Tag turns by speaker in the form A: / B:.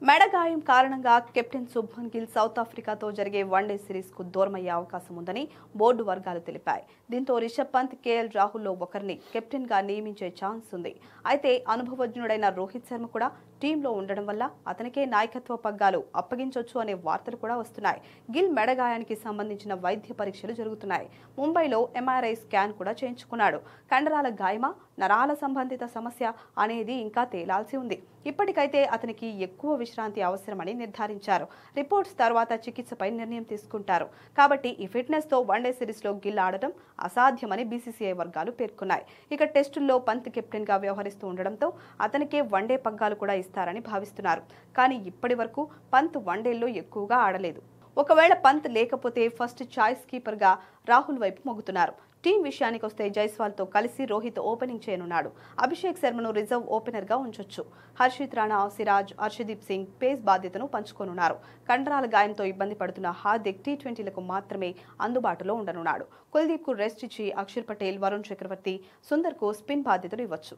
A: మెడ గాయం కారణంగా కెప్టెన్ శుభ్మన్ గిల్ సౌత్ ఆఫ్రికాతో జరిగే వన్డే సిరీస్ కు దూరమయ్యే అవకాశం ఉందని బోర్డు వర్గాలు తెలిపాయి. దీంతో రిషబ్ పంత్, కేఎల్ రాహుల్లో ఒకరిని కెప్టెన్ గా నియమించే ఛాన్స్ ఉంది. అయితే అనుభవజ్ఞుడైన రోహిత్ శర్మ కూడా టీంలో ఉండడం వల్ల అతనికే నాయకత్వ పగ్గాలు అప్పగించొచ్చు అనే వార్తలు కూడా వస్తున్నాయి. గిల్ మెడ గాయానికి సంబంధించిన వైద్య పరీక్షలు జరుగుతున్నాయి. ముంబైలో ఎంఆర్ఐ స్కాన్ కూడా చేయించుకున్నాడు. కండరాల గాయమా, నరాల సంబంధిత సమస్య అనేది ఇంకా తేలాల్సి ఉంది. ఇప్పటికైతే అతనికి ఎక్కువ విశ్రాంతి అవసరమని నిర్ధారించారు. రిపోర్ట్స్ తర్వాత చికిత్సపై నిర్ణయం తీసుకుంటారు. కాబట్టి ఈ ఫిట్నెస్ తో వన్డే సిరీస్ లో గిల్ ఆడటం అసాధ్యమని బీసీసీఐ వర్గాలు పేర్కొన్నాయి. ఇక టెస్టుల్లో పంత్ కెప్టెన్ గా వ్యవహరిస్తూ ఉండడంతో అతనికే వన్డే పగ్గాలు కూడా ఇస్తారని భావిస్తున్నారు. కానీ ఇప్పటి వరకు పంత్ వన్డేల్లో ఎక్కువగా ఆడలేదు. ఒకవేళ పంత్ లేకపోతే ఫస్ట్ చాయిస్ కీపర్ గా రాహుల్ వైపు మొగ్గుతున్నారు. టీం విషయానికి వస్తే జైస్వాల్ తో కలిసి రోహిత్ ఓపెనింగ్ చేయనున్నాడు. అభిషేక్ శర్మను రిజర్వ్ ఓపెనర్ గా ఉంచొచ్చు. హర్షిత్ రాణా, సిరాజ్, హర్షదీప్ సింగ్ పేస్ బాధ్యతను పంచుకోనున్నారు. కండరాల గాయంతో ఇబ్బంది పడుతున్న హార్దిక్ టీ20లకు మాత్రమే అందుబాటులో ఉండనున్నాడు. కుల్దీప్ కు రెస్ట్ ఇచ్చి అక్షర్ పటేల్, వరుణ్ చక్రవర్తి, సుందర్ కు స్పిన్ బాధ్యతలు ఇవ్వచ్చు.